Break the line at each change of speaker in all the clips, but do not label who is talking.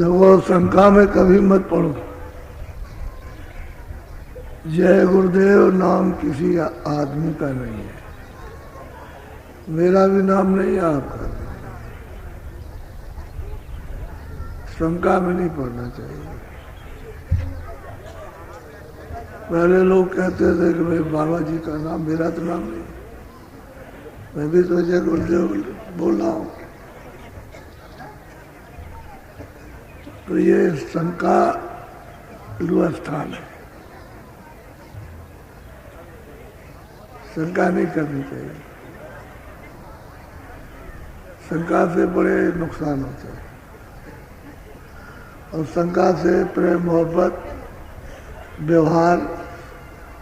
देखो, शंका में कभी मत पड़ो। जय गुरुदेव नाम किसी आदमी का नहीं है, मेरा भी नाम नहीं है, आपका भी नहीं। शंका में नहीं पड़ना चाहिए। पहले लोग कहते थे कि भाई बाबा जी का नाम, मेरा तो नाम नहीं, मैं भी तो जय गुरुदेव बोल रहा हूँ। तो ये शंका स्थान है, शंका नहीं करनी चाहिए। शंका से बड़े नुकसान होते हैं, और शंका से प्रेम मोहब्बत व्यवहार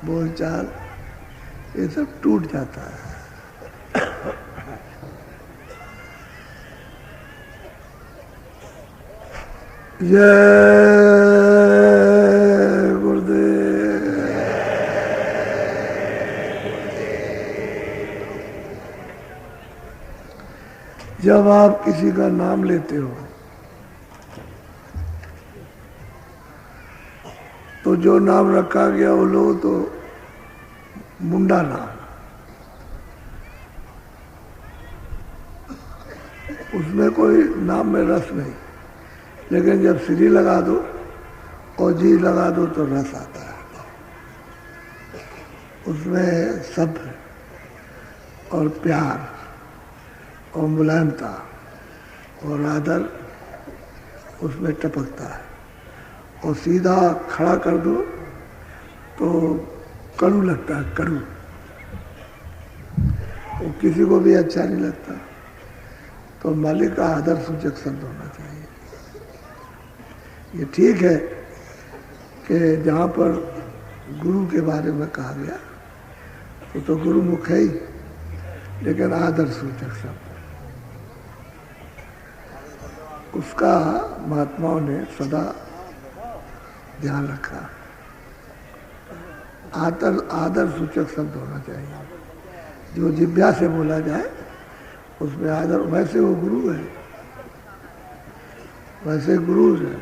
बोलचाल ये सब टूट जाता है। जय गुरुदेव। जब आप किसी का नाम लेते हो तो जो नाम रखा गया वो लो तो मुंडा नाम, उसमें कोई नाम में रस नहीं। लेकिन जब श्री लगा दो और जी लगा दो तो रस आता है, उसमें सब्र और प्यार और मुलायमता और आदर उसमें टपकता है। और सीधा खड़ा कर दो तो कड़ू लगता है, कड़ू, वो किसी को भी अच्छा नहीं लगता। तो मालिक का आदर सूचक शब्द होना चाहिए। ये ठीक है कि जहाँ पर गुरु के बारे में कहा गया तो गुरु मुख है ही, लेकिन आदर सूचक शब्द उसका महात्माओं ने सदा ध्यान रखा। आदर सूचक शब्द होना चाहिए, जो जिह्वा से बोला जाए उसमें आदर। वैसे वो गुरु है, वैसे गुरु है।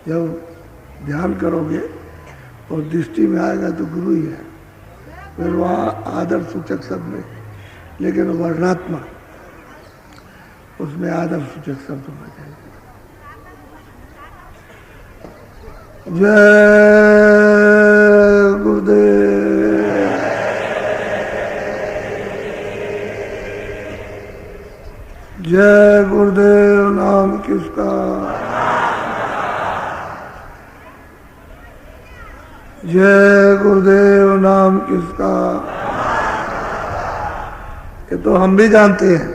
जब ध्यान करोगे और दृष्टि में आएगा तो गुरु ही है, फिर वहाँ आदर सूचक शब्द नहीं, लेकिन वर्णात्मक उसमें आदर सूचक शब्द होना चाहिए। जय गुरुदेव। जय गुरुदेव नाम किसका। जय गुरुदेव नाम किसका। ये तो हम भी जानते हैं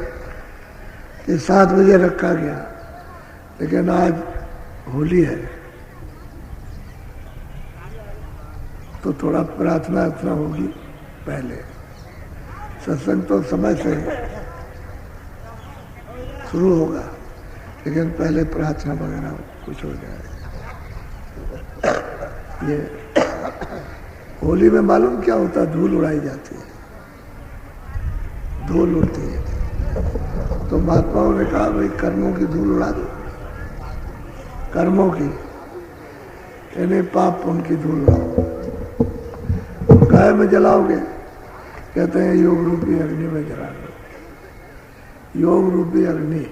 कि 7 बजे रखा गया, लेकिन आज होली है तो थोड़ा प्रार्थना अर्चना होगी पहले। सत्संग तो समय से शुरू होगा, लेकिन पहले प्रार्थना वगैरह कुछ हो जाएगा। ये होली में मालूम क्या होता है, धूल उड़ाई जाती है, धूल उड़ती है। तो महात्माओं ने कहा भाई कर्मों की धूल उड़ा दो, कर्मों की, यानी पाप पुण्य की धूल उड़ाओ। काय में जलाओगे, कहते हैं योग रूपी अग्नि में जला दो। योग रूपी अग्नि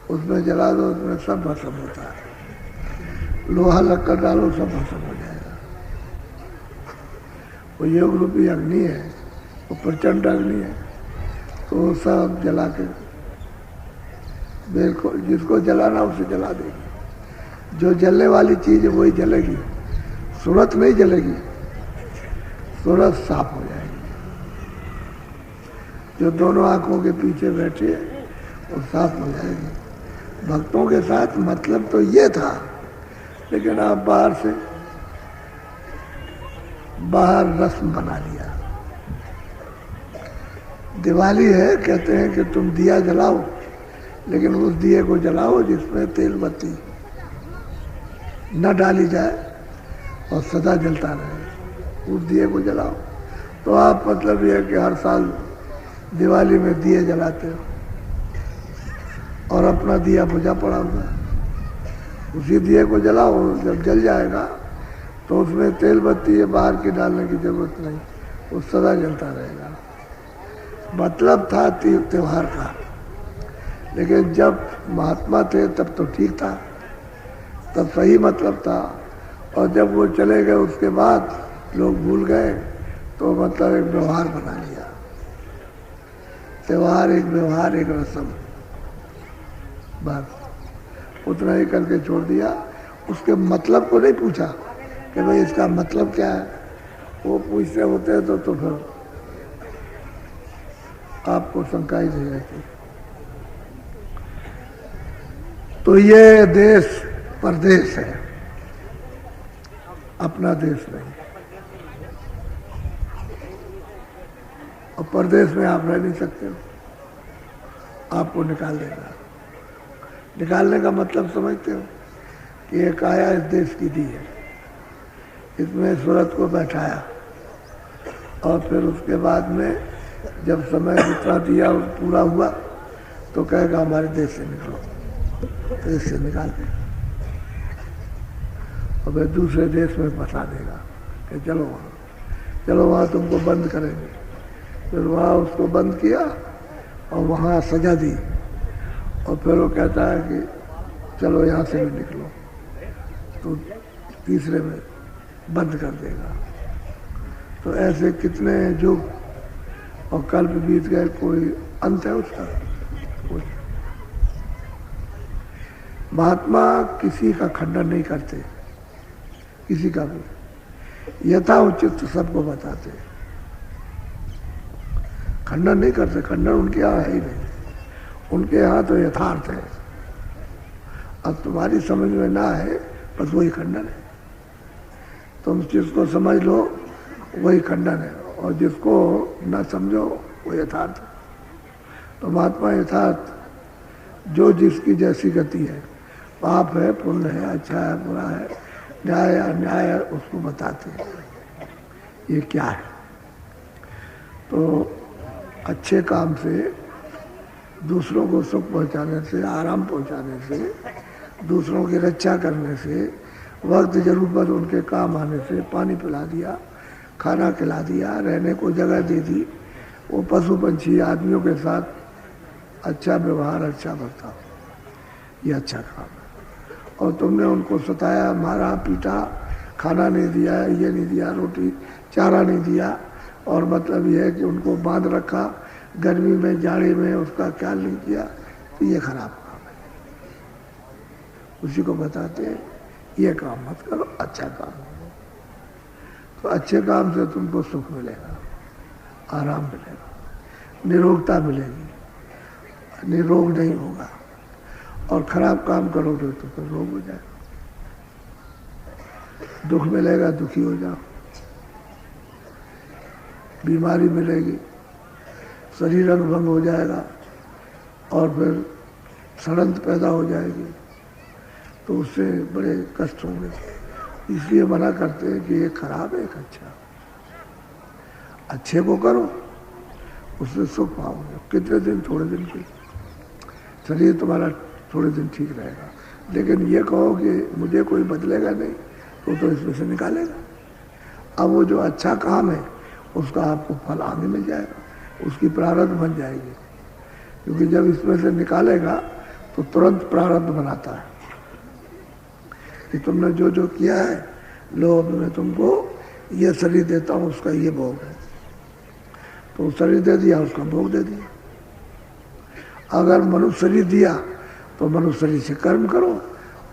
उसमें जला दो, उसमें सब भस्म होता है। लोहा लक्कड़ डालो, सब भस्म हो जाएगा। वो योग रूपी अग्नि है, वो प्रचंड अग्नि है, तो सब जला के बिल्कुल जिसको जलाना उसे जला देगी। जो जलने वाली चीज है वही जलेगी, सूरत नहीं जलेगी, सूरत साफ हो जाएगी। जो दोनों आंखों के पीछे बैठे हैं वो साफ हो जाएगी। भक्तों के साथ मतलब तो ये था, लेकिन आप बाहर रस्म बना लिया। दिवाली है, कहते हैं कि तुम दिया जलाओ, लेकिन उस दिए को जलाओ जिसमें तेल बत्ती न डाली जाए और सदा जलता रहे, उस दिए को जलाओ। तो आप मतलब ये है कि हर साल दिवाली में दिए जलाते हो और अपना दिया बुझा पड़ा हुआ। उसी दिए को जलाओ, जब जल जाएगा तो उसमें तेल बत्ती या बाहर की डालने की जरूरत नहीं, वो सदा जलता रहेगा। मतलब था त्योहार का, लेकिन जब महात्मा थे तब तो ठीक था, तब सही मतलब था। और जब वो चले गए उसके बाद लोग भूल गए, तो मतलब एक व्यवहार बना लिया। त्योहार एक व्यवहार, एक रस्म, बस उतना ही करके छोड़ दिया। उसके मतलब को नहीं पूछा कि भाई इसका मतलब क्या है। वो पूछते होते तो फिर आपको शंका ही नहीं रहती। तो ये देश परदेश है, अपना देश नहीं। और परदेश में आप रह नहीं सकते हो, आपको निकाल देगा। निकालने का मतलब समझते हो कि ये काया इस देश की दी है, इसमें सूरत को बैठाया, और फिर उसके बाद में जब समय जितना दिया पूरा हुआ तो कहेगा हमारे देश से निकलो, देश से निकाल देगा और फिर दूसरे देश में फंसा देगा कि चलो वहाँ तुमको बंद करेंगे। फिर वहाँ उसको बंद किया और वहाँ सजा दी, और फिर वो कहता है कि चलो यहाँ से भी निकलो, तो तीसरे में बंद कर देगा। तो ऐसे कितने युग और कल्प बीत गए, कोई अंत है उसका? कुछ। महात्मा किसी का खंडन नहीं करते, किसी का भी यथा उचित सबको बताते, खंडन नहीं करते। खंडन उनके यहाँ है ही नहीं, उनके यहाँ तो यथार्थ है। अब तुम्हारी समझ में ना है, बस वही खंडन है। तुम जिसको समझ लो वही खंडन है, और जिसको ना समझो वो यथार्थ है। तो महात्मा यथार्थ जो जिसकी जैसी गति है, पाप है पुण्य है, अच्छा है बुरा है, न्याय अन्याय है, उसको बताते हैं ये क्या है। तो अच्छे काम से, दूसरों को सुख पहुंचाने से, आराम पहुंचाने से, दूसरों की रक्षा करने से, वक्त जरूरत उनके काम आने से पानी पिला दिया, खाना खिला दिया, रहने को जगह दे दी, वो पशु पंछी आदमियों के साथ अच्छा व्यवहार, अच्छा बर्ताव, ये अच्छा काम है। और तुमने उनको सताया, मारा, पीटा, खाना नहीं दिया, ये नहीं दिया, रोटी चारा नहीं दिया, और मतलब ये है कि उनको बांध रखा, गर्मी में जाड़े में उसका ख्याल नहीं किया, तो ये खराब काम है। उसी को बताते हैं ये काम मत करो, अच्छा काम करो। तो अच्छे काम से तुमको सुख मिलेगा, आराम मिलेगा, निरोगता मिलेगी, निरोग नहीं होगा। और खराब काम करोगे तो फिर रोग हो जाएगा, दुख मिलेगा, दुखी हो जाओ, बीमारी मिलेगी, शरीर अंग भंग हो जाएगा, और फिर सड़ंत पैदा हो जाएगी, तो उससे बड़े कष्ट होंगे। इसलिए मना करते हैं कि ये खराब है, एक अच्छा। अच्छे को करो, उससे सुख पाओगे। कितने दिन? थोड़े दिन के, शरीर तुम्हारा थोड़े दिन ठीक रहेगा, लेकिन ये कहो कि मुझे कोई बदलेगा नहीं, तो इसमें से निकालेगा। अब वो जो अच्छा काम है उसका आपको फल आगे मिल जाएगा, उसकी प्रारब्ध बन जाएगी। क्योंकि जब इसमें से निकालेगा तो तुरंत प्रारब्ध बनाता है कि तुमने जो जो किया है, लो अब मैं तुमको ये शरीर देता हूँ, उसका ये भोग है। तो शरीर दे दिया, उसका भोग दे दिया। अगर मनुष्य शरीर दिया तो मनुष्य शरीर से कर्म करो,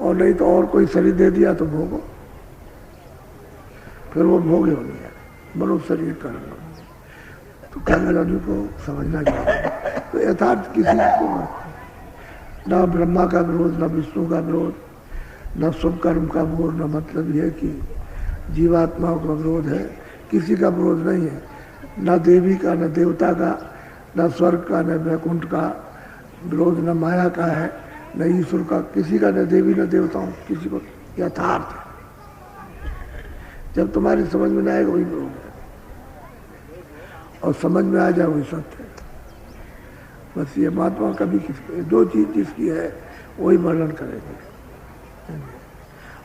और नहीं तो और कोई शरीर दे दिया तो भोगो, फिर वो भोगे हो नहीं है, मनुष्य शरीर कर्म। तो कर्म को समझना चाहिए। तो यथार्थ किसी को न ब्रह्मा का विरोध, न विष्णु का विरोध, न शुभ कर्म का विरोध, न मतलब यह कि जीवात्माओं का विरोध है, किसी का विरोध नहीं है। न देवी का, न देवता का, न स्वर्ग का, न वैकुंठ का विरोध, न माया का है, न ईश्वर का, किसी का, न देवी न देवताओं, किसी को। यथार्थ है, जब तुम्हारी समझ में न आएगा वही विरोध है, और समझ में आ जाए वही सत्य है। बस ये महात्मा कभी किसको, जो चीज जिसकी है वही वर्णन करेंगे।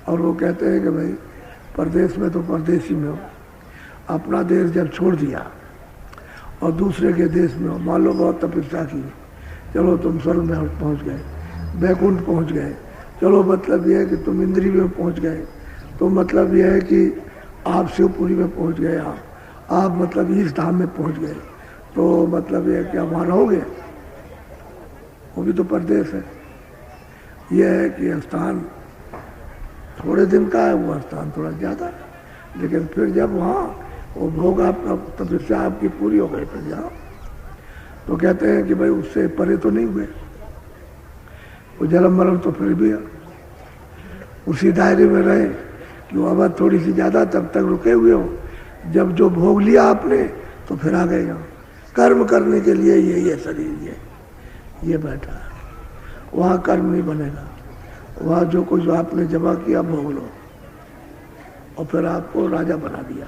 और वो कहते हैं कि भाई परदेश में तो परदेशी में हो, अपना देश जब छोड़ दिया और दूसरे के देश में हो, मान लो बहुत तपस्या की, चलो तुम स्वर्ग में पहुंच गए, बैकुंठ पहुंच गए, चलो मतलब यह है कि तुम इंद्री में पहुंच गए, तो मतलब यह है कि आप शिवपुरी में पहुंच गए, आप मतलब इस धाम में पहुंच गए, तो मतलब यह कि आप वहाँ रहोगे, वो भी तो परदेश है। यह है कि स्थान थोड़े दिन का है, वो स्थान थोड़ा ज़्यादा है, लेकिन फिर जब वहाँ वो भोग आपका तपस्या आपकी पूरी हो गई, फिर जाओ। तो कहते हैं कि भाई उससे परे तो नहीं हुए, वो जन्म मरण तो फिर भी उसी दायरे में रहे कि वो अब थोड़ी सी ज़्यादा तब तक रुके हुए हो, जब जो भोग लिया आपने तो फिर आ गए यहाँ कर्म करने के लिए। ये शरीर ये बैठा है, वहाँ कर्म नहीं बनेगा, वहाँ जो कुछ आपने जमा किया भोग लो, और फिर आपको राजा बना दिया,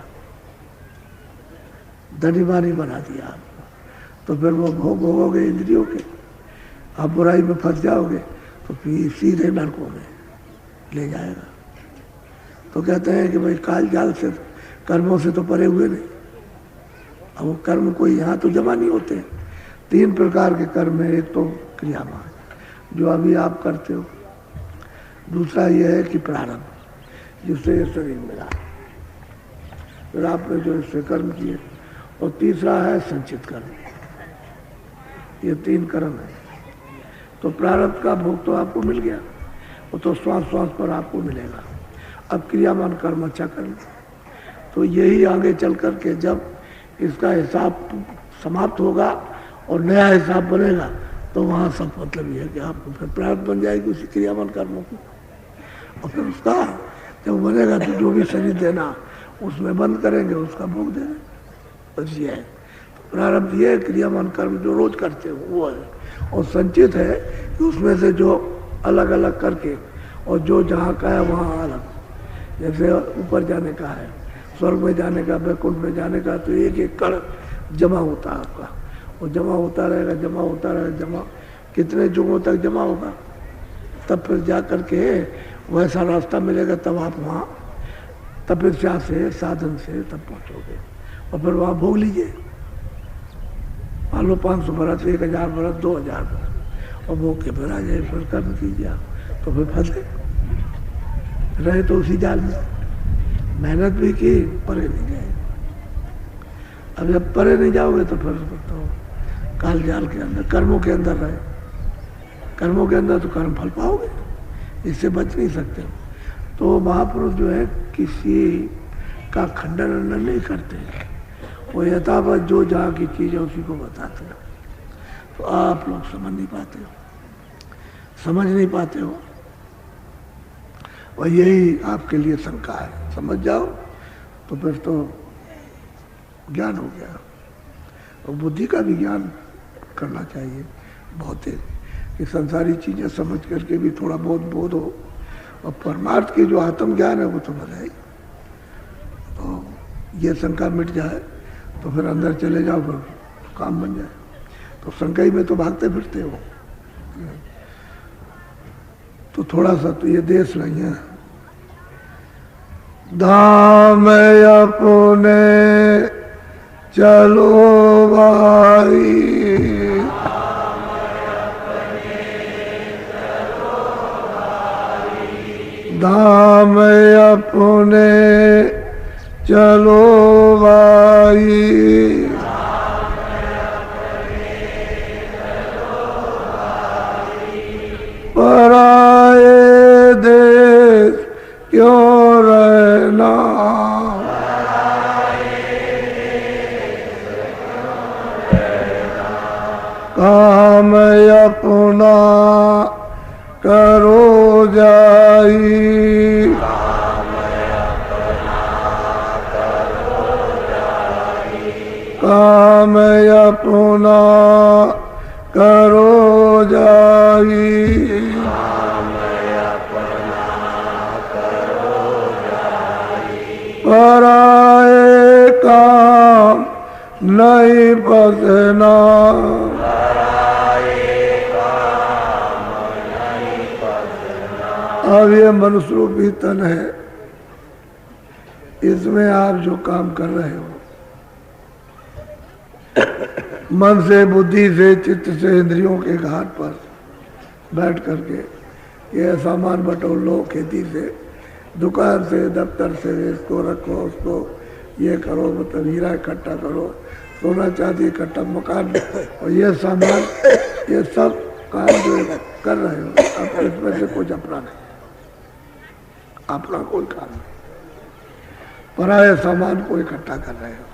धनीवानी बना दिया आपको, तो फिर वो भोग भोगोगे इंद्रियों के, आप बुराई में फंस जाओगे तो फिर सीधे नरकों में ले जाएगा। तो कहते हैं कि भाई काल जाल से कर्मों से तो परे हुए नहीं। अब वो कर्म कोई यहाँ तो जमा नहीं होते। 3 प्रकार के कर्म है, एक तो क्रियामान जो अभी आप करते हो, दूसरा यह है कि प्रारब्ध जिससे ये शरीर मिला, फिर आपने जो इससे कर्म किए, और तीसरा है संचित कर्म। ये 3 कर्म है। तो प्रारब्ध का भोग तो आपको मिल गया, वो तो श्वास श्वास पर आपको मिलेगा। अब क्रियामान कर्म अच्छा कर्म, तो यही आगे चल कर के जब इसका हिसाब समाप्त होगा और नया हिसाब बनेगा, तो वहाँ सब मतलब ये है कि आपको फिर प्रारब्ध बन जाएगी उसी क्रियामान कर्मों की, और फिर उसका जब बनेगा तो जो भी शरीर देना उसमें बंद करेंगे, उसका भोग देना, बस ये है। तो प्रारब्ध ये है, क्रियामान कर्म जो रोज करते हो वो है, और संचित है कि उसमें से जो अलग अलग करके, और जो जहाँ का है वहाँ अलग, जैसे ऊपर जाने का है, स्वर्ग में जाने का, बैकुंठ में जाने का, तो एक एक कण जमा होता है आपका, वो जमा होता रहेगा, जमा होता रहेगा, जमा कितने युगों तक जमा होगा, तब फिर जा करके वैसा रास्ता मिलेगा, तब आप वहाँ तपस्या से साधन से तब पहुँचोगे, और फिर वहाँ भोग लीजिए। मान लो 500 बरस, 1000 बरस, 2000 बरस, और भोग के फिर आ जाए, फिर कर्म कीजिए आप, तो फिर फंस गए, रहे तो उसी जाल में, मेहनत भी की, परे नहीं गए। अब जब परे नहीं जाओगे तो फिर तो काल जाल के अंदर, कर्मों के अंदर रहे, कर्मों के अंदर तो कर्म फल पाओगे, इससे बच नहीं सकते। तो महापुरुष जो है किसी का खंडन अंडन नहीं करते, वो यथावत जो जहाँ की चीज़ है उसी को बताते हैं। तो आप लोग समझ नहीं पाते हो, और यही आपके लिए शंका है। समझ जाओ तो फिर तो ज्ञान हो गया, और बुद्धि का भी ज्ञान करना चाहिए भौतिक, कि संसारी चीज़ें समझ करके भी थोड़ा बहुत बोध हो, और परमार्थ की जो आत्मज्ञान है वो तो बताए, तो ये शंका मिट जाए तो फिर अंदर चले जाओ, फिर काम बन जाए। तो शंका में तो भागते फिरते हो, तो थोड़ा सा तो ये देश नहीं है। धाम अपने चलो भाई, धाम अपने चलो भाई, पराए देश क्यों रहना, काम अपना करो जाई, काम अपना करो जाई, पराए काम नहीं बसना, अब ये मनुष्य रूपी तन है, इसमें आप जो काम कर रहे हो मन से, बुद्धि से, चित्त से, इंद्रियों के घाट पर बैठ करके ये सामान बटोर लो, खेती से, दुकान से, दफ्तर से, इसको रखो, उसको ये करो, मतलब हीरा इकट्ठा करो, सोना चांदी इकट्ठा, मकान, और ये सामान, ये सब काम जो कर रहे हो, अब इसमें से कुछ अपना नहीं, अपना कोई काम नहीं, पराया सामान को इकट्ठा कर रहे हो।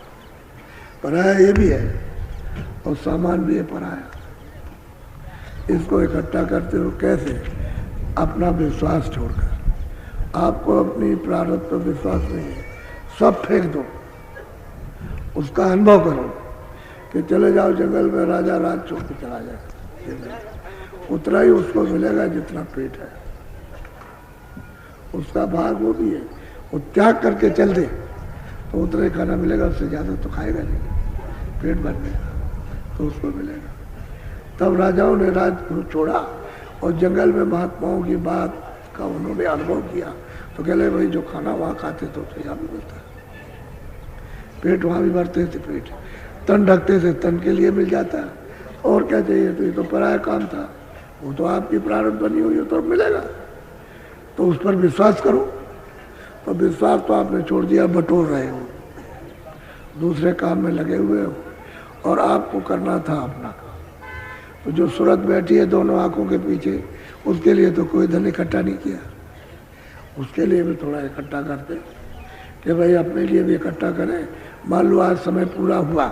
पराया ये भी है और सामान भी है पराया, इसको इकट्ठा करते हो कैसे? अपना विश्वास छोड़कर। आपको अपनी प्रारब्ध पर विश्वास नहीं है, सब फेंक दो, उसका अनुभव करो कि चले जाओ जंगल में, राजा राज छोड़ के चला जाए, उतना ही उसको मिलेगा जितना पेट है, उसका भाग वो भी है, वो त्याग करके चल दे तो उतना ही खाना मिलेगा, उससे ज़्यादा तो खाएगा नहीं, पेट भर देगा तो उसको मिलेगा। तब राजाओं ने राज को छोड़ा और जंगल में महात्माओं की बात का उन्होंने अनुभव किया, तो कह ले भाई जो खाना वहाँ खाते तो यहाँ भी मिलता है, पेट वहाँ भी भरते थे, पेट तन ढकते थे, तन के लिए मिल जाता है, और क्या चाहिए? तो ये तो पराया काम था, वो तो आपकी प्रारब्ध बनी हुई है तो मिलेगा, तो उस पर विश्वास करो। तो विश्वास तो आपने छोड़ दिया, बटोर रहे हो, दूसरे काम में लगे हुए हो, और आपको करना था अपना काम। तो जो सूरत बैठी है दोनों आंखों के पीछे, उसके लिए तो कोई धन इकट्ठा नहीं किया, उसके लिए भी थोड़ा इकट्ठा करते कि भाई अपने लिए भी इकट्ठा करें। मान लो आज समय पूरा हुआ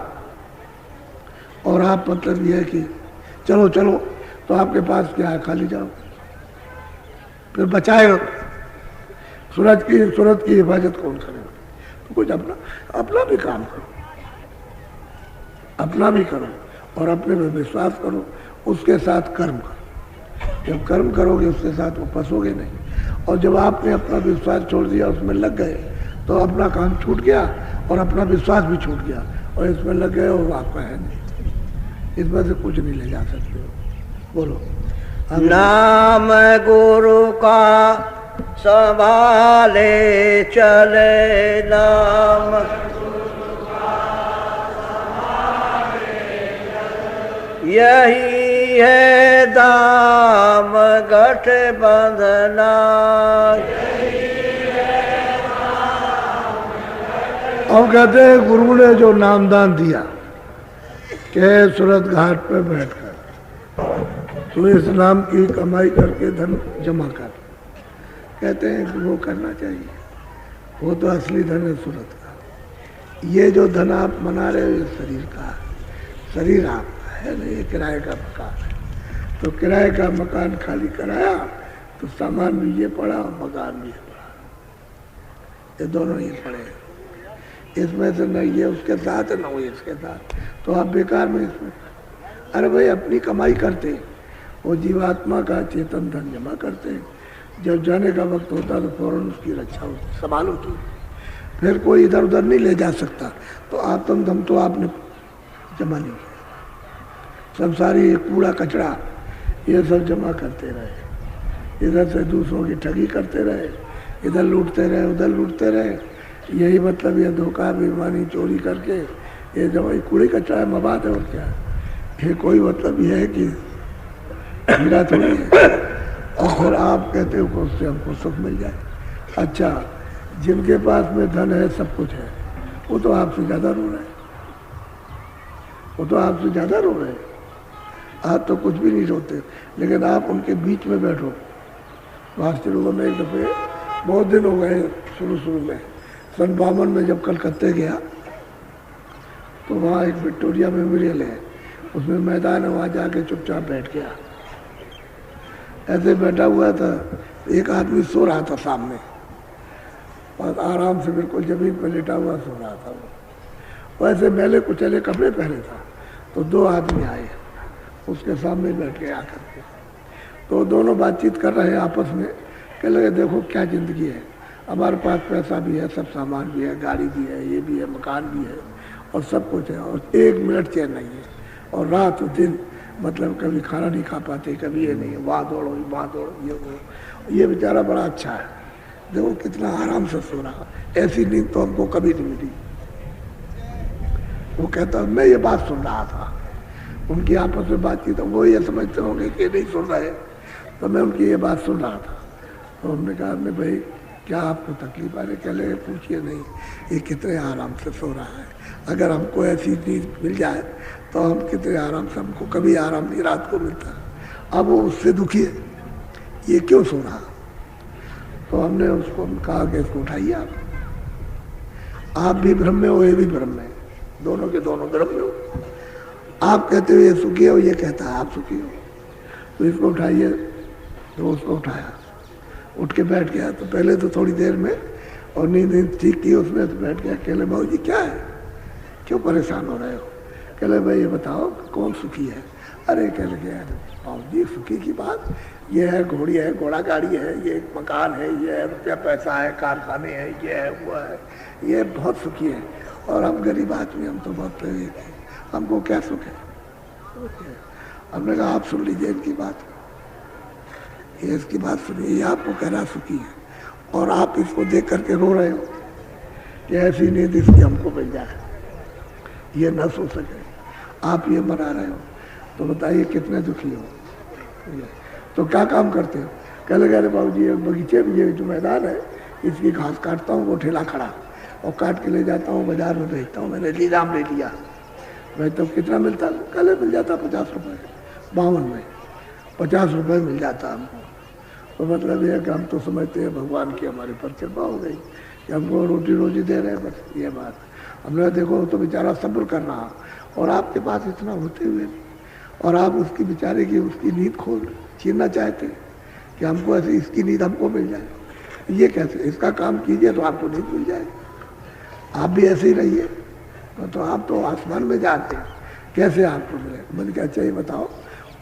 और आप मतलब ये है कि चलो चलो, तो आपके पास क्या है? खाली जाओ, फिर बचाएगा सूरज की हिफाजत कौन करेगा? तो कुछ अपना भी काम करो, अपना भी करो और अपने में विश्वास करो, उसके साथ कर्म करो। जब कर्म करोगे उसके साथ वो फंसोगे नहीं, और जब आपने अपना विश्वास छोड़ दिया, उसमें लग गए, तो अपना काम छूट गया और अपना विश्वास भी छूट गया, और इसमें लग गए और आपका है नहीं, इसमें से कुछ नहीं ले जा सकते हो। बोलो
नाम गुरु का संभाले चले, नाम यही है दाम गठ बंधना।
अब कहते हैं गुरु ने जो नामदान दिया कि सूरत घाट पे बैठकर तो इस नाम की कमाई करके धन जमा कर, कहते हैं कि वो करना चाहिए, वो तो असली धन है सूरत का। ये जो धन आप मना रहे हो ये शरीर का है, शरीर आपका है नहीं, ये किराए का मकान है, तो किराए का मकान खाली कराया तो सामान भी ये पड़ा और मकान भी ये पड़ा, ये दोनों ही पड़े, इसमें से न ये उसके साथ है न वो इसके साथ, तो आप बेकार में इसमें। अरे भाई अपनी कमाई करते, वो जीवात्मा का चेतन धन जमा करते हैं, जब जाने का वक्त होता तो फौरन उसकी रक्षा होती, संभाल होती, फिर कोई इधर उधर नहीं ले जा सकता। तो आत्म धन तो आपने जमा नहीं किया, संसारी कूड़ा कचरा ये सब जमा करते रहे, इधर से दूसरों की ठगी करते रहे, इधर लूटते रहे, उधर लूटते रहे, यही मतलब ये धोखा बेईमानी चोरी करके ये जब कूड़े कचरा है, मवाद है, और क्या है, ये कोई मतलब ये है कि हीरा थोड़ी है। और फिर आप कहते हो कि उससे हमको सुख मिल जाए। अच्छा, जिनके पास में धन है, सब कुछ है, वो तो आपसे ज़्यादा रो रहे हैं, वो तो आपसे ज़्यादा रो रहे हैं, आप तो कुछ भी नहीं रोते, लेकिन आप उनके बीच में बैठो। महाराष्ट्र लोगों में एक दफ़े बहुत दिन हो गए, शुरू में सन 52 में जब कलकत्ते गया तो वहाँ एक विक्टोरिया मेमोरियल है, उसमें मैदान है, वहाँ जाके चुपचाप बैठ गया, ऐसे बैठा हुआ था, एक आदमी सो रहा था सामने, और आराम से बिल्कुल जमीन पर लेटा हुआ सो रहा था वो, वैसे मैले कुचले कपड़े पहने था। तो दो आदमी आए, उसके सामने बैठ गए आकर के, तो दोनों बातचीत कर रहे हैं आपस में, कह लगे देखो क्या ज़िंदगी है, हमारे पास पैसा भी है, सब सामान भी है, गाड़ी भी है, ये भी है, मकान भी है, और सब कुछ है, और 1 मिनट चैन नहीं है, और रात दिन मतलब कभी खाना नहीं खा पाते, कभी ये नहीं, वहाँ दौड़ो वहाँ दौड़ो, ये वो। ये बेचारा बड़ा अच्छा है, देखो कितना आराम से सो रहा, ऐसी नींद तो हमको कभी नहीं मिली। वो कहता मैं ये बात सुन रहा था, उनकी आपस में बातचीत, वो ये समझते होंगे कि नहीं सुन रहे, तो मैं उनकी ये बात सुन रहा था। तो उन्होंने कहा मैं भाई क्या आपको तकलीफ आ रही, कह लगे पूछिए नहीं, ये कितने आराम से सो रहा है, अगर हमको ऐसी नींद मिल जाए तो हम कितने आराम से, हमको कभी आराम नहीं रात को मिलता। अब वो उससे दुखी है, ये क्यों सो रहा। तो हमने उसको कहा कि इसको उठाइए, आप भी ब्रह्म में हो, ये भी ब्रह्म में, दोनों के दोनों ब्रह्म में हो। आप कहते हो ये सुखी हो, ये कहता है आप सुखी हो, तो इसको उठाइए। तो उसको उठाया, उठ के बैठ गया। तो पहले तो थोड़ी देर में, और नींद ठीक की उसने, तो बैठ गया। कहले बाबू जी क्या है, क्यों परेशान हो रहे हो। कहले भाई ये बताओ कौन सुखी है। अरे कह लगे बाबू जी सुखी की बात, ये है घोड़ी है, घोड़ा गाड़ी है, ये एक मकान है, ये है रुपया पैसा है, कारखाने हैं, ये है वो है, ये बहुत सुखी है। और हम गरीब आदमी, हम तो बहुत प्रेरित हैं, हमको क्या सुख है। हमने कहा आप सुन लीजिए इनकी बात, ये इसकी बात सुनिए, ये आपको कहना सुखी है, और आप इसको देख करके रो रहे हो कि ऐसी नींद इसकी हमको मिल जाए, ये न सो सके, आप ये मना रहे हो। तो बताइए कितने दुखी हो। तो क्या काम करते हो। कह लगे अरे बाबू जी बगीचे में ये जो मैदान है इसकी घास काटता हूँ, वो ठेला खड़ा, और काट के ले जाता हूँ बाजार में बेचता हूँ, मैंने लीलाम ले लिया। भाई तब कितना मिलता, कल मिल जाता 50 रुपये, 52 में 50 रुपये मिल जाता हमको। तो मतलब ये कि हम तो समझते हैं भगवान की हमारे पर कृपा हो गई कि हमको रोटी रोजी दे रहे हैं, बस ये बात। हमने देखो तो बेचारा सब्र कर रहा, और आपके पास इतना होते हुए, और आप उसकी बेचारे की उसकी नींद खोल छीनना चाहते हैं कि हमको ऐसे इसकी नींद हमको मिल जाए। ये कैसे, इसका काम कीजिए तो आपको नींद मिल जाएगी, आप भी ऐसे ही रहिए। तो आप तो आसमान में जाते हैं, कैसे आपको मिले। मैंने कहा अच्छा ये बताओ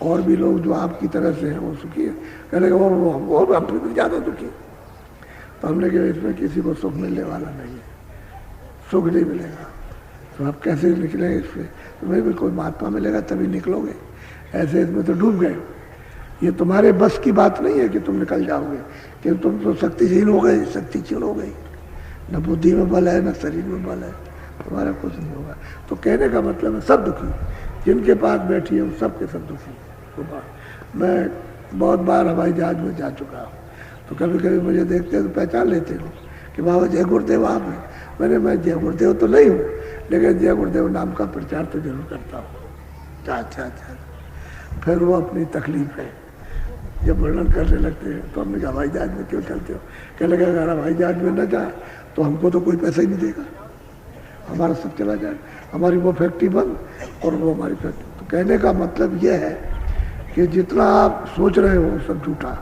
और भी लोग जो आपकी तरह से हैं वो सुखी है। कहने वो हमसे भी ज़्यादा दुखी। तो हमने कहा इसमें किसी को सुख मिलने वाला नहीं है, सुख नहीं मिलेगा। तो आप कैसे निकलेंगे इससे, तुम्हें भी कोई महात्मा मिलेगा तभी निकलोगे, ऐसे इसमें तो डूब गए। ये तुम्हारे बस की बात नहीं है कि तुम निकल जाओगे, कि तुम तो शक्तिहीन हो गए, शक्ति क्षीण हो गई, न बुद्धि में बल है न शरीर में बल है, तुम्हारा कुछ नहीं होगा। तो कहने का मतलब है सब दुखी, जिनके पास बैठी है वो सब के सब दुखी। तो मैं बहुत बार हवाई जहाज में जा चुका हूँ, तो कभी कभी मुझे देखते हो तो पहचान लेते हो कि बाबा जय गुरुदेव आप हैं। मैं जय गुरुदेव तो नहीं हूँ, लेकिन जय गुरुदेव नाम का प्रचार तो जरूर करता हूँ। अच्छा। फिर वो अपनी तकलीफ है जब वर्णन करने लगते हैं, तो हमने कहा हवाई जहाज में क्यों चलते हो। कह लगा अगर हवाई जहाज में न जाए तो हमको तो कोई पैसा ही नहीं देगा, हमारा सब चला जाए, हमारी वो फैक्ट्री बंद और वो हमारी फैक्ट्री। तो कहने का मतलब ये है कि जितना आप सोच रहे हो सब झूठा,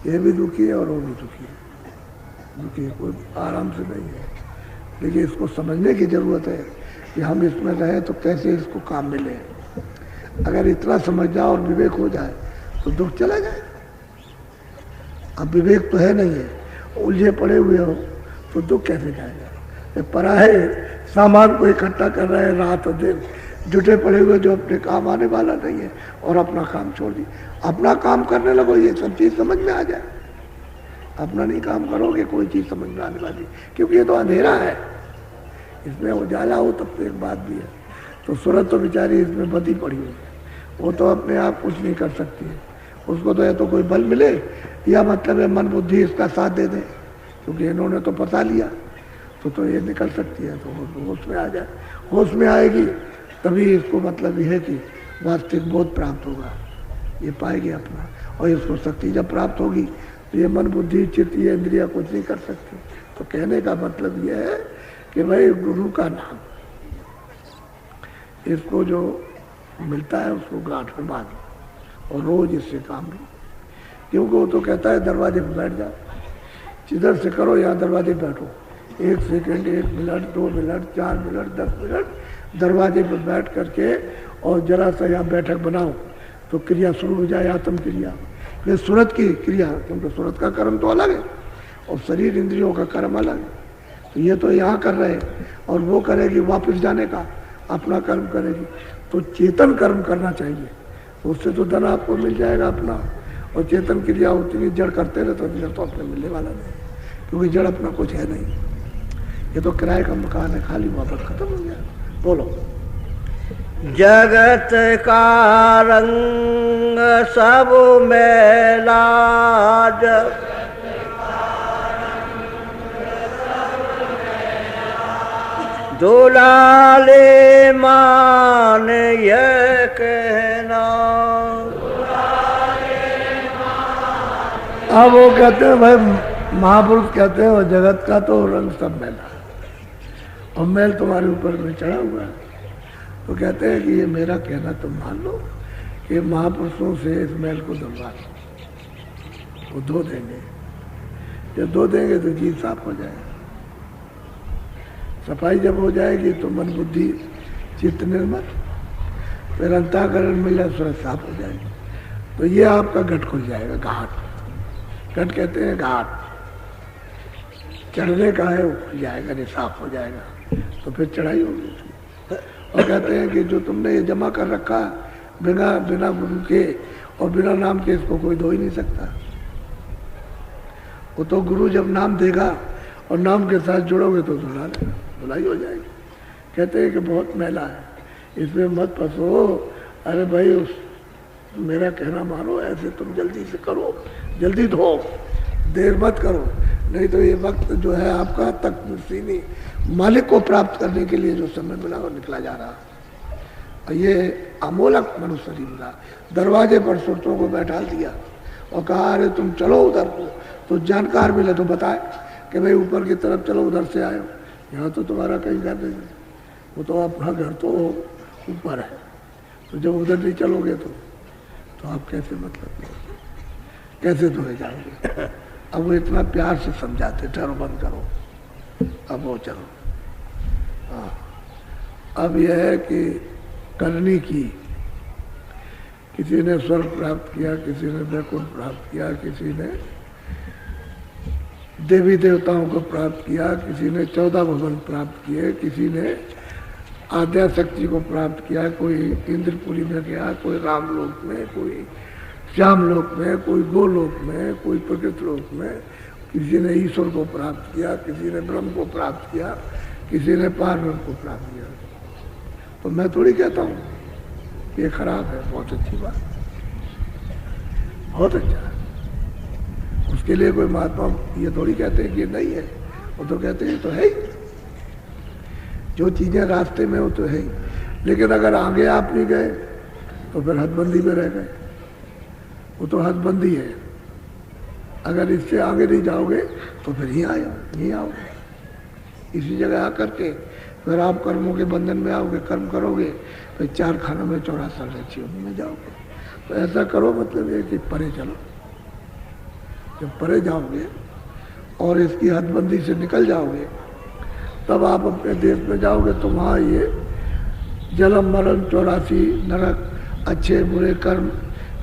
ये भी दुखी है और वो भी दुखी है, दुखी कोई आराम से नहीं है। लेकिन इसको समझने की जरूरत है कि हम इसमें रहें तो कैसे इसको काम मिले। अगर इतना समझ जाओ और विवेक हो जाए तो दुख चला जाए। अब विवेक तो है नहीं है, उलझे पड़े हुए हो तो दुख कैसे जाएगा। पराये सामान को इकट्ठा कर रहे हैं रात और दिन, जुटे पड़े हुए जो अपने काम आने वाला नहीं है, और अपना काम छोड़ दी। अपना काम करने लगो, ये सब चीज समझ में आ जाए। अपना नहीं काम करोगे कोई चीज समझ में आने वाली, क्योंकि ये तो अंधेरा है, इसमें उजाला हो तब तो एक बात भी है। तो सूरत तो बेचारी इसमें बदी पड़ी हुई है, वो तो अपने आप कुछ नहीं कर सकती है। उसको तो या तो कोई बल मिले, या मतलब है मन बुद्धि इसका साथ दे दे, क्योंकि इन्होंने तो पता लिया तो ये निकल सकती है। तो होश में आ जाए, होश में आएगी तभी इसको मतलब यह है कि वास्तविक बोध प्राप्त होगा, ये पाएगी अपना। और इसको शक्ति जब प्राप्त होगी तो ये मन बुद्धि चित्त ये इंद्रिया कुछ नहीं कर सकती। तो कहने का मतलब यह है कि भाई गुरु का नाम, इसको जो मिलता है उसको गांठ में बांधो और रोज इससे काम लो। क्योंकि वो तो कहता है दरवाजे पर बैठ जाओ, जिधर से करो यहाँ दरवाजे पर बैठो, 1 second 1 minute 2 minute 4 minute 10 minute दरवाजे पर बैठ करके और जरा सा यहाँ बैठक बनाओ तो क्रिया शुरू हो जाए, आत्म क्रिया। ये सूरत की क्रिया, क्योंकि सूरत का कर्म तो अलग है और शरीर इंद्रियों का कर्म अलग है। तो ये तो यहाँ कर रहे हैं और वो करेगी वापस जाने का, अपना कर्म करेगी। तो चेतन कर्म करना चाहिए, उससे तो धन आपको मिल जाएगा अपना। और चेतन क्रिया होती है, जड़ करते रहे तो जड़ तो अपने मिलने वाला नहीं, क्योंकि जड़ अपना कुछ है नहीं। ये तो किराए का मकान है, खाली मोहब्बत खत्म हो गया। बोलो।
जगत का रंग सब मैला, दुलाले मान ये कहना।
अब वो कहते हैं भाई, महापुरुष कहते हैं वो जगत का तो रंग सब मैला है और मैल तुम्हारे ऊपर में चढ़ा हुआ है। तो कहते हैं कि ये मेरा कहना तुम मान लो कि महापुरुषों से इस मैल को धुलवा लो, वो धो देंगे। जब धो देंगे तो जीव साफ हो जाएगा। सफाई जब हो जाएगी तो मन बुद्धि चित्त निर्मल, फिर अंतःकरण मिला सूरत साफ हो जाएगी। तो ये आपका घट खुल जाएगा। घाट, घट कहते हैं घाट, चढ़ने का है वो खुल जाएगा, नहीं साफ हो जाएगा तो फिर चढ़ाई होगी। और कहते हैं कि जो तुमने ये जमा कर रखा बिना गुरु के और बिना नाम के, इसको कोई धो ही नहीं सकता। वो तो गुरु जब नाम देगा और नाम के साथ जुड़ोगे तो धुला लेगा, धुलाई हो जाएगी। कहते हैं कि बहुत मैला है, इसमें मत फंसो। अरे भाई मेरा कहना मानो, ऐसे तुम जल्दी से करो, जल्दी धो, देर मत करो, नहीं तो ये वक्त जो है आपका तक सीनी मालिक को प्राप्त करने के लिए जो समय मिला वो निकला जा रहा। और ये अमोलक मनुष्य शरीर मिला। दरवाजे पर सुरतों को बैठा दिया और कहा अरे तुम चलो उधर को, तो जानकार मिले तो बताए कि भाई ऊपर की तरफ चलो, उधर से आयो, यहाँ तो तुम्हारा कहीं घर नहीं, वो तो अपना घर तो ऊपर है। तो जब उधर नहीं चलोगे तो आप कैसे मतलब कैसे धोए जाओगे। अब वो इतना प्यार से समझाते, ठहरो बंद करो, अब वो चलो। हाँ, अब यह है कि करनी की, किसी ने स्वर्ग प्राप्त किया, किसी ने वैकुंठ प्राप्त किया, किसी ने देवी देवताओं को प्राप्त किया, किसी ने 14 भवन प्राप्त किए, किसी ने आद्या शक्ति को प्राप्त किया, कोई इंद्रपुरी में गया, कोई रामलोक में, कोई श्यामलोक में, कोई गोलोक में, कोई प्रकृति लोक में, किसी ने ईश्वर को प्राप्त किया, किसी ने ब्रह्म को प्राप्त किया, किसी ने पारब्रह्म को प्राप्त किया। तो मैं थोड़ी कहता हूँ ये खराब है, बहुत अच्छी बात, बहुत अच्छा है। उसके लिए कोई महात्मा ये थोड़ी कहते हैं कि ये नहीं है, वो तो कहते हैं तो है ही, जो चीजें रास्ते में हो तो है ही। लेकिन अगर आगे आप नहीं गए तो फिर हदबंदी में रह गए, वो तो हदबंदी है। अगर इससे आगे नहीं जाओगे तो फिर यहीं आओगे, इसी जगह आकर के फिर आप कर्मों के बंधन में आओगे, कर्म करोगे, फिर 4 खानों में 84 रचियों में जाओगे। तो ऐसा करो, मतलब ये कि परे चलो। जब परे जाओगे और इसकी हदबंदी से निकल जाओगे तब आप अपने देश में जाओगे तो वहाँ ये जन्म मरण 84 नरक, अच्छे बुरे कर्म,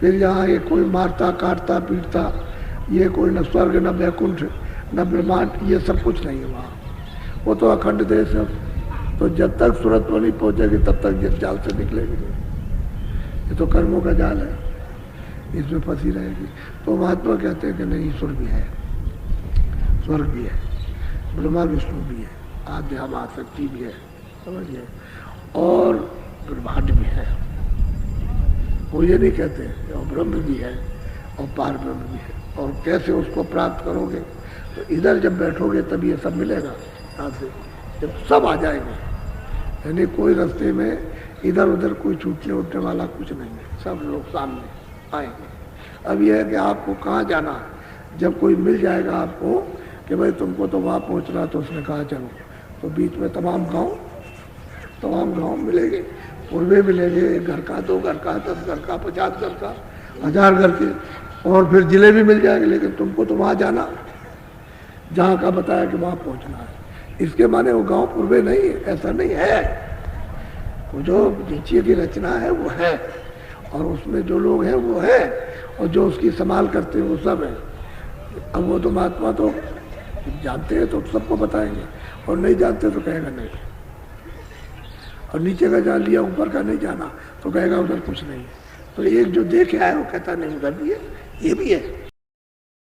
फिर यहाँ ये कोई मारता काटता पीटता, ये कोई न स्वर्ग न वैकुंठ न ब्रह्मांड, ये सब कुछ नहीं है वहाँ। वो तो अखंड देश है। तो जब तक सूरत में नहीं पहुँचेगी तब तक ये जाल से निकलेगी। ये तो कर्मों का जाल है, इसमें फंसी रहेगी। तो महात्मा कहते हैं कि नहीं, ईश्वर भी है, स्वर्ग भी है, ब्रह्मा विष्णु भी है, आद्या महाशक्ति भी है, समझिए, और ब्रह्मांड भी है। वो ये नहीं कहते, और ब्रह्म भी है और पार ब्रह्म भी है। और कैसे उसको प्राप्त करोगे, तो इधर जब बैठोगे तब ये सब मिलेगा। यहाँ से जब सब आ जाएंगे, यानी कोई रास्ते में इधर उधर कोई छूटने उठने वाला कुछ नहीं है, सब लोग सामने आएंगे। अब यह है कि आपको कहाँ जाना है। जब कोई मिल जाएगा आपको कि भाई तुमको तो वहाँ पहुँचना, तो उसने कहा चलो, तो बीच में तमाम गाँव मिलेंगे, पूर्वे मिलेंगे, 1 घर का, 2 घर का, 10 घर का, 50 घर का, 1000 घर के, और फिर जिले भी मिल जाएंगे। लेकिन तुमको तो वहाँ जाना जहाँ का बताया कि वहाँ पहुँचना है। इसके माने वो गांव पूर्वे नहीं है, ऐसा नहीं है। वो जो नीचे की रचना है वो है, और उसमें जो लोग हैं वो है, और जो उसकी संभाल करते हैं वो सब है। अब वो तो महात्मा तो जानते हैं तो सबको बताएंगे, और नहीं जानते तो कहेगा नहीं। और नीचे का जान लिया, ऊपर का नहीं जाना, तो कहेगा उधर कुछ नहीं है। तो एक जो देखे आया वो कहता नहीं उधर भी है, ये भी है।